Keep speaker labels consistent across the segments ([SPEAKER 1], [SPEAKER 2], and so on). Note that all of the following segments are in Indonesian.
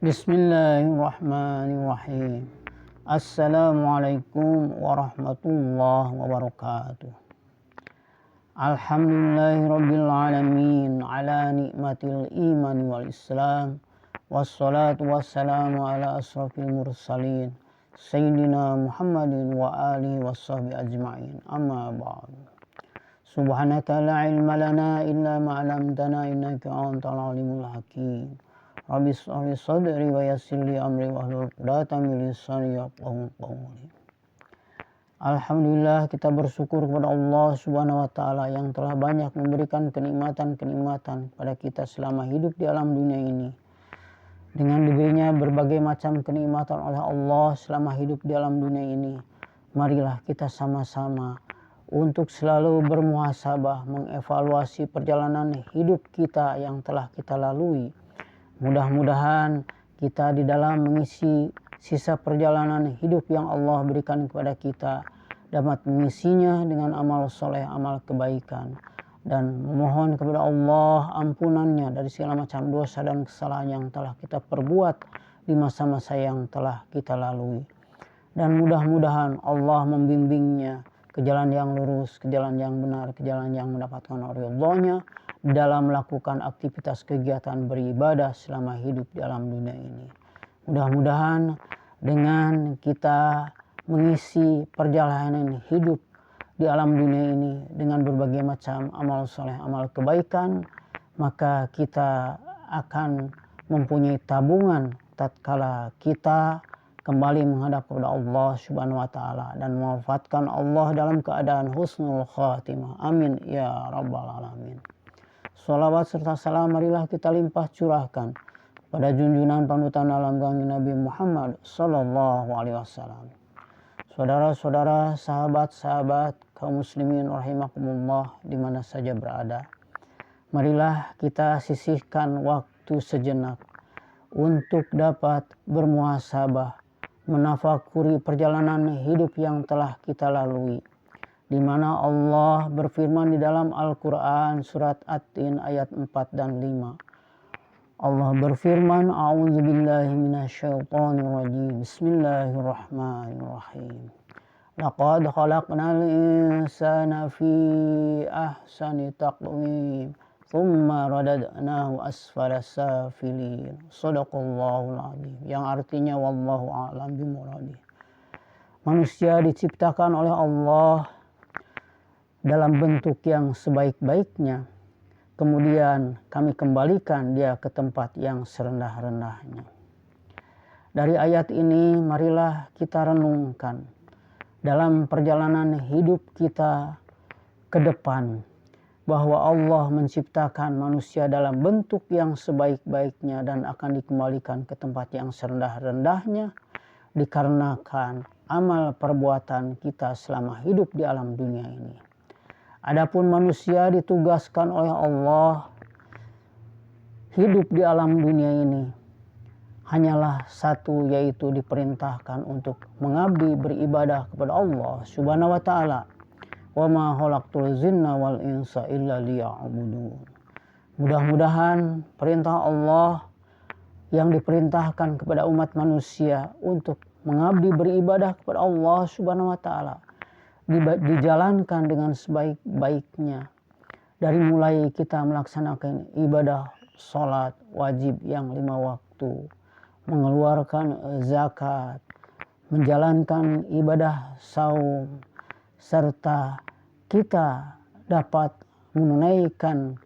[SPEAKER 1] Bismillahirrahmanirrahim. Assalamualaikum warahmatullahi wabarakatuh. Alhamdulillahirabbil alamin ala nikmatil iman wal islam. Wassalatu wassalamu ala asrafil mursalin sayyidina Muhammadin wa alihi washabihi ajma'in. Amma ba'du. Subhanaka la ilma lana illa ma 'allamtana innaka antal alimul hakim. Rabbi shrah li sadri wa yassir li amri wahlul 'uqdatam min lisani yafqahu qawli. Alhamdulillah, kita bersyukur kepada Allah Subhanahu wa taala yang telah banyak memberikan kenikmatan-kenikmatan pada kita selama hidup di alam dunia ini. Dengan diberinya berbagai macam kenikmatan oleh Allah selama hidup di alam dunia ini, marilah kita sama-sama untuk selalu bermuhasabah, mengevaluasi perjalanan hidup kita yang telah kita lalui. Mudah-mudahan kita di dalam mengisi sisa perjalanan hidup yang Allah berikan kepada kita dapat mengisinya dengan amal soleh, amal kebaikan, dan memohon kepada Allah ampunannya dari segala macam dosa dan kesalahan yang telah kita perbuat di masa-masa yang telah kita lalui. Dan mudah-mudahan Allah membimbingnya ke jalan yang lurus, ke jalan yang benar, ke jalan yang mendapatkan ridhonya dalam melakukan aktivitas kegiatan beribadah selama hidup di alam dunia ini. Mudah-mudahan dengan kita mengisi perjalanan hidup di alam dunia ini dengan berbagai macam amal soleh, amal kebaikan, maka kita akan mempunyai tabungan tatkala kita kembali menghadap kepada Allah Subhanahu wa taala dan mewafatkan Allah dalam keadaan husnul khatimah. Amin ya rabbal alamin. Shalawat serta salam marilah kita limpah curahkan pada junjungan panutan alam kami Nabi Muhammad sallallahu alaihi wasallam. Saudara-saudara, sahabat-sahabat kaum muslimin rahimakumullah di mana saja berada. Marilah kita sisihkan waktu sejenak untuk dapat bermuhasabah, menafakuri perjalanan hidup yang telah kita lalui, di mana Allah berfirman di dalam Al-Quran surat At-Tin ayat 4 dan 5. Allah berfirman, A'udzubillahi minasyaitonirrajim. Bismillahirrahmanirrahim. Laqad khalaqnal insana fi ahsani taqwim. Tsumma radadnahu asfala safilin. Shadaqallahul azim. Yang artinya wallahu a'lam bimuradih. Manusia diciptakan oleh Allah dalam bentuk yang sebaik-baiknya. Kemudian kami kembalikan dia ke tempat yang serendah-rendahnya. Dari ayat ini marilah kita renungkan dalam perjalanan hidup kita ke depan, bahwa Allah menciptakan manusia dalam bentuk yang sebaik-baiknya dan akan dikembalikan ke tempat yang serendah-rendahnya dikarenakan amal perbuatan kita selama hidup di alam dunia ini. Adapun manusia ditugaskan oleh Allah hidup di alam dunia ini hanyalah satu, yaitu diperintahkan untuk mengabdi beribadah kepada Allah Subhanahu wa taala. Wa ma khalaqtul jinna wal insa illa liya'budun. Mudah-mudahan perintah Allah yang diperintahkan kepada umat manusia untuk mengabdi beribadah kepada Allah Subhanahu wa taala dijalankan dengan sebaik-baiknya. Dari mulai kita melaksanakan ibadah salat wajib yang 5 waktu, mengeluarkan zakat, menjalankan ibadah saum, serta kita dapat menunaikan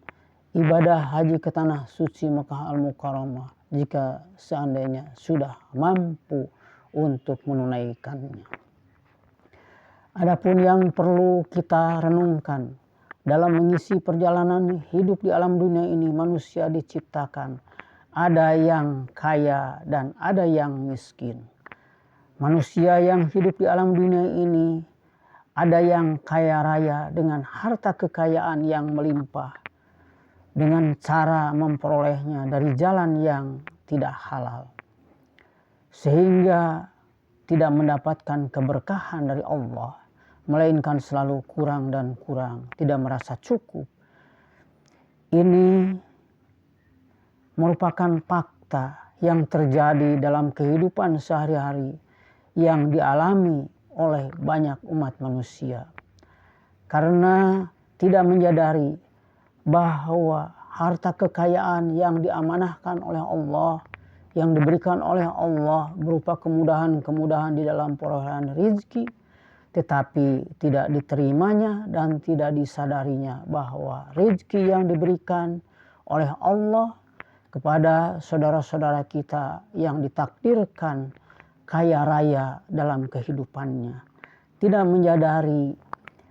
[SPEAKER 1] ibadah haji ke tanah suci Mekah Al-Mukarramah jika seandainya sudah mampu untuk menunaikannya. Adapun yang perlu kita renungkan dalam mengisi perjalanan hidup di alam dunia ini, manusia diciptakan ada yang kaya dan ada yang miskin. Manusia yang hidup di alam dunia ini ada yang kaya raya dengan harta kekayaan yang melimpah dengan cara memperolehnya dari jalan yang tidak halal, sehingga tidak mendapatkan keberkahan dari Allah, melainkan selalu kurang dan kurang, tidak merasa cukup. Ini merupakan fakta yang terjadi dalam kehidupan sehari-hari yang dialami oleh banyak umat manusia. Karena tidak menyadari bahwa harta kekayaan yang diamanahkan oleh Allah, yang diberikan oleh Allah berupa kemudahan-kemudahan di dalam perolehan rezeki, tetapi tidak diterimanya dan tidak disadarinya bahwa rezeki yang diberikan oleh Allah kepada saudara-saudara kita yang ditakdirkan kaya raya dalam kehidupannya, tidak menyadari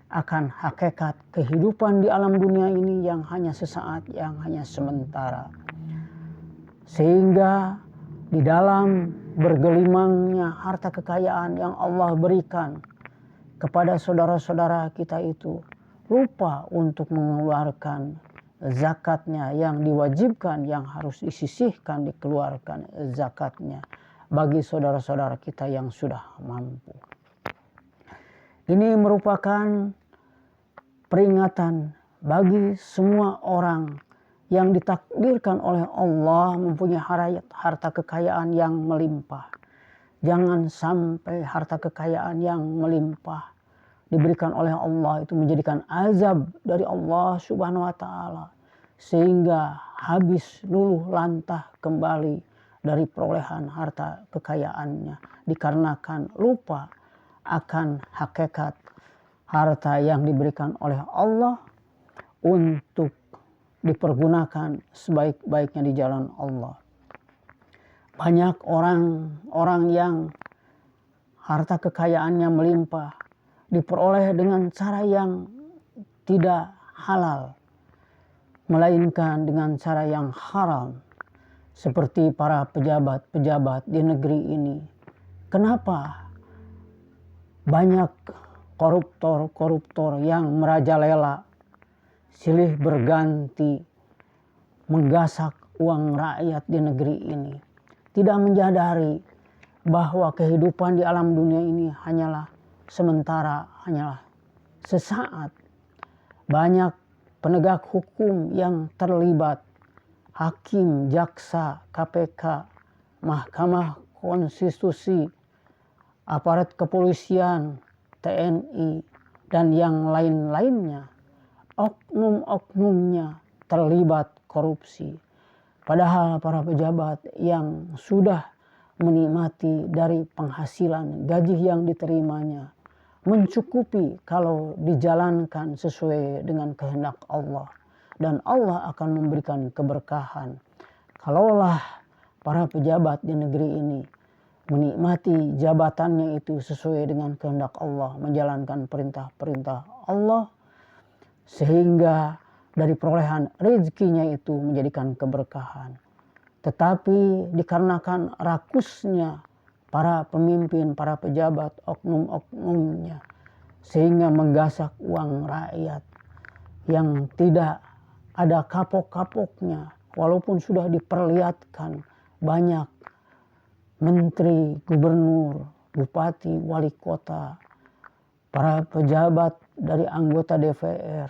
[SPEAKER 1] akan hakikat kehidupan di alam dunia ini yang hanya sesaat, yang hanya sementara. Sehingga di dalam bergelimangnya harta kekayaan yang Allah berikan kepada saudara-saudara kita itu, lupa untuk mengeluarkan zakatnya yang diwajibkan, yang harus disisihkan, dikeluarkan zakatnya bagi saudara-saudara kita yang sudah mampu. Ini merupakan peringatan bagi semua orang yang ditakdirkan oleh Allah mempunyai harta kekayaan yang melimpah. Jangan sampai harta kekayaan yang melimpah diberikan oleh Allah itu menjadikan azab dari Allah Subhanahu wa Ta'ala, sehingga habis luluh lantah kembali dari perolehan harta kekayaannya dikarenakan lupa akan hakikat harta yang diberikan oleh Allah untuk dipergunakan sebaik-baiknya di jalan Allah. Banyak orang yang harta kekayaannya melimpah diperoleh dengan cara yang tidak halal, melainkan dengan cara yang haram, seperti para pejabat-pejabat di negeri ini. Kenapa banyak koruptor-koruptor yang merajalela, silih berganti menggasak uang rakyat di negeri ini, tidak menyadari bahwa kehidupan di alam dunia ini hanyalah sementara, hanyalah sesaat. Banyak penegak hukum yang terlibat, hakim, jaksa, KPK, Mahkamah Konstitusi, aparat kepolisian, TNI, dan yang lain-lainnya, oknum-oknumnya terlibat korupsi. Padahal para pejabat yang sudah menikmati dari penghasilan gaji yang diterimanya mencukupi kalau dijalankan sesuai dengan kehendak Allah, dan Allah akan memberikan keberkahan kalaulah para pejabat di negeri ini menikmati jabatannya itu sesuai dengan kehendak Allah, menjalankan perintah-perintah Allah, sehingga dari perolehan rezekinya itu menjadikan keberkahan. Tetapi dikarenakan rakusnya para pemimpin, para pejabat, oknum-oknumnya, sehingga menggasak uang rakyat yang tidak ada kapok-kapoknya, walaupun sudah diperlihatkan banyak menteri, gubernur, bupati, wali kota, para pejabat dari anggota DPR,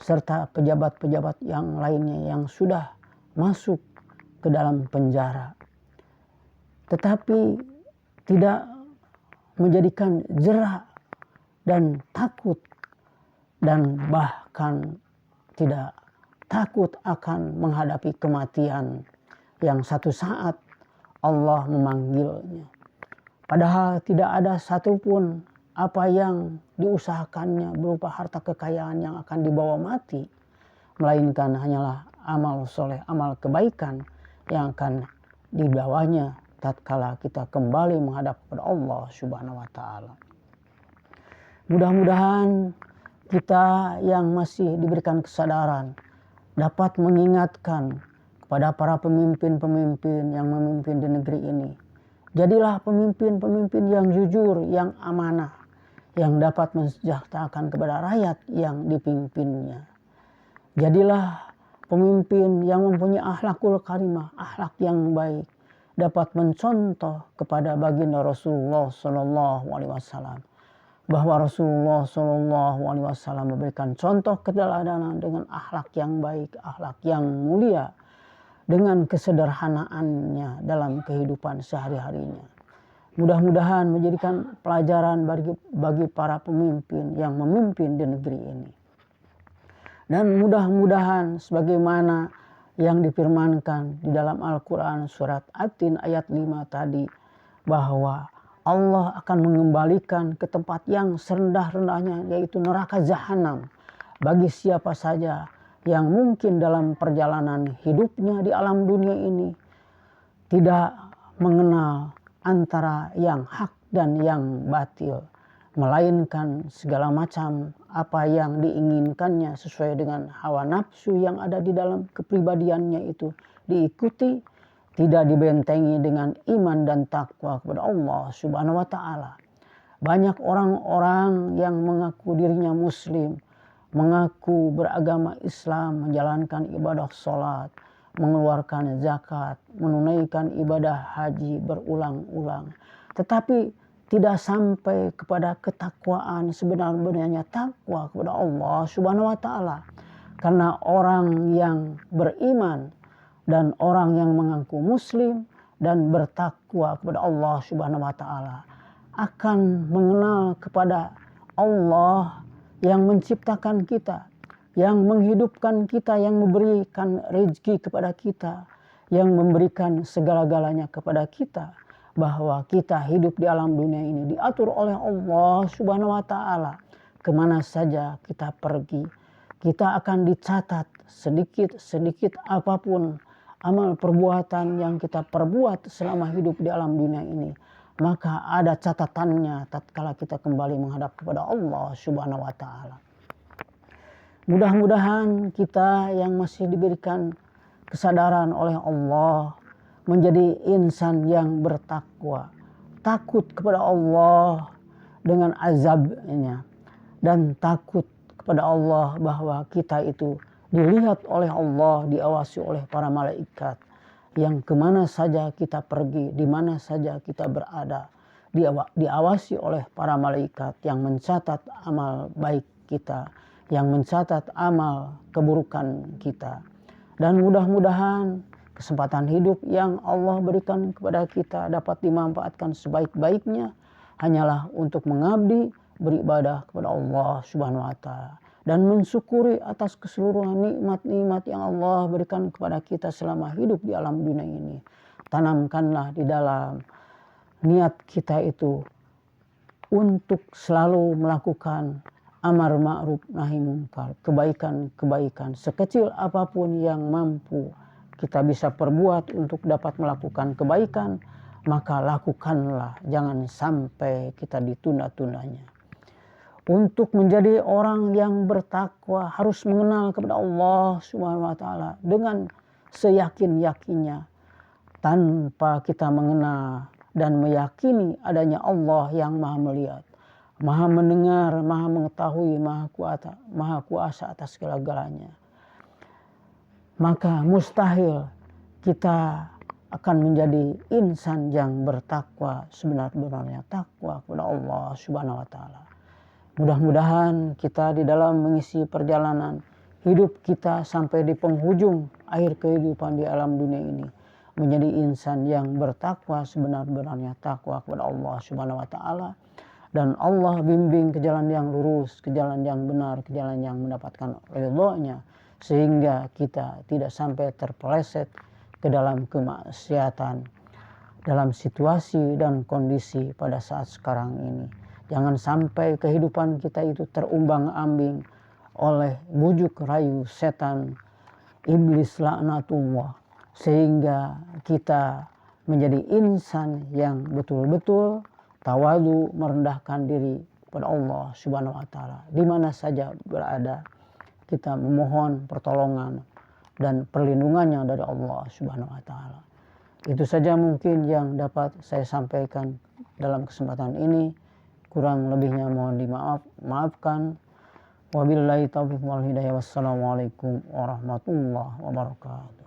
[SPEAKER 1] serta pejabat-pejabat yang lainnya yang sudah masuk ke dalam penjara. Tetapi tidak menjadikan jera dan takut, dan bahkan tidak takut akan menghadapi kematian yang satu saat Allah memanggilnya. Padahal tidak ada satupun apa yang diusahakannya berupa harta kekayaan yang akan dibawa mati, melainkan hanyalah amal soleh, amal kebaikan yang akan dibawanya tatkala kita kembali menghadap kepada Allah Subhanahu wa Ta'ala. Mudah-mudahan kita yang masih diberikan kesadaran dapat mengingatkan kepada para pemimpin-pemimpin yang memimpin di negeri ini. Jadilah pemimpin-pemimpin yang jujur, yang amanah, yang dapat mensejahterakan kepada rakyat yang dipimpinnya. Jadilah pemimpin yang mempunyai akhlakul karimah, akhlak yang baik, dapat mencontoh kepada baginda Rasulullah SAW, bahwa Rasulullah SAW memberikan contoh keteladanan dengan akhlak yang baik, akhlak yang mulia, dengan kesederhanaannya dalam kehidupan sehari-harinya. Mudah-mudahan menjadikan pelajaran bagi para pemimpin yang memimpin di negeri ini. Dan mudah-mudahan sebagaimana yang difirmankan di dalam Al-Quran surat At-Tin ayat 5 tadi, bahwa Allah akan mengembalikan ke tempat yang serendah-rendahnya, yaitu neraka jahanam, bagi siapa saja yang mungkin dalam perjalanan hidupnya di alam dunia ini tidak mengenal antara yang hak dan yang batil, melainkan segala macam apa yang diinginkannya sesuai dengan hawa nafsu yang ada di dalam kepribadiannya itu diikuti, tidak dibentengi dengan iman dan takwa kepada Allah Subhanahu wa Ta'ala. Banyak orang-orang yang mengaku dirinya Muslim, mengaku beragama Islam, menjalankan ibadah sholat, mengeluarkan zakat, menunaikan ibadah haji berulang-ulang, tetapi tidak sampai kepada ketakwaan sebenar-benarnya takwa kepada Allah Subhanahu wa Ta'ala. Karena orang yang beriman dan orang yang mengaku Muslim dan bertakwa kepada Allah Subhanahu wa Ta'ala akan mengenal kepada Allah yang menciptakan kita, yang menghidupkan kita, yang memberikan rezeki kepada kita, yang memberikan segala-galanya kepada kita, bahwa kita hidup di alam dunia ini diatur oleh Allah Subhanahu wa Ta'ala. Kemana saja kita pergi, kita akan dicatat sedikit-sedikit apapun amal perbuatan yang kita perbuat selama hidup di alam dunia ini, maka ada catatannya tatkala kita kembali menghadap kepada Allah Subhanahu wa Ta'ala. Mudah-mudahan kita yang masih diberikan kesadaran oleh Allah menjadi insan yang bertakwa, takut kepada Allah dengan azabnya, dan takut kepada Allah bahwa kita itu dilihat oleh Allah, diawasi oleh para malaikat, yang kemana saja kita pergi, di mana saja kita berada, diawasi oleh para malaikat yang mencatat amal baik kita, yang mencatat amal keburukan kita. Dan mudah-mudahan kesempatan hidup yang Allah berikan kepada kita dapat dimanfaatkan sebaik-baiknya hanyalah untuk mengabdi, beribadah kepada Allah Subhanahu wa Ta'ala, dan mensyukuri atas keseluruhan nikmat-nikmat yang Allah berikan kepada kita selama hidup di alam dunia ini. Tanamkanlah di dalam niat kita itu untuk selalu melakukan amar ma'ruf nahi munkar, kebaikan-kebaikan sekecil apapun yang mampu kita bisa perbuat untuk dapat melakukan kebaikan, maka lakukanlah, jangan sampai kita ditunda-tundanya. Untuk menjadi orang yang bertakwa harus mengenal kepada Allah Subhanahu wa Ta'ala dengan seyakin-yakinnya, tanpa kita mengenal dan meyakini adanya Allah yang Maha melihat, Maha mendengar, Maha mengetahui, Maha kuasa atas segala-galanya. Maka mustahil kita akan menjadi insan yang bertakwa sebenar-benarnya, takwa kepada Allah Subhanahu wa Ta'ala. Mudah-mudahan kita di dalam mengisi perjalanan hidup kita sampai di penghujung akhir kehidupan di alam dunia ini menjadi insan yang bertakwa sebenar-benarnya, takwa kepada Allah Subhanahu wa Ta'ala, dan Allah bimbing ke jalan yang lurus, ke jalan yang benar, ke jalan yang mendapatkan ridhonya, sehingga kita tidak sampai terpeleset ke dalam kemaksiatan dalam situasi dan kondisi pada saat sekarang ini. Jangan sampai kehidupan kita itu terumbang-ambing oleh bujuk rayu setan, iblis laknatullah, sehingga kita menjadi insan yang betul-betul tawadu, merendahkan diri kepada Allah Subhanahu wa Ta'ala. Di mana saja berada, kita memohon pertolongan dan perlindungannya dari Allah Subhanahu wa Ta'ala. Itu saja mungkin yang dapat saya sampaikan dalam kesempatan ini. Kurang lebihnya mohon dimaafkan. Wabillahi taufiq wal hidayah. Wassalamualaikum warahmatullahi wabarakatuh.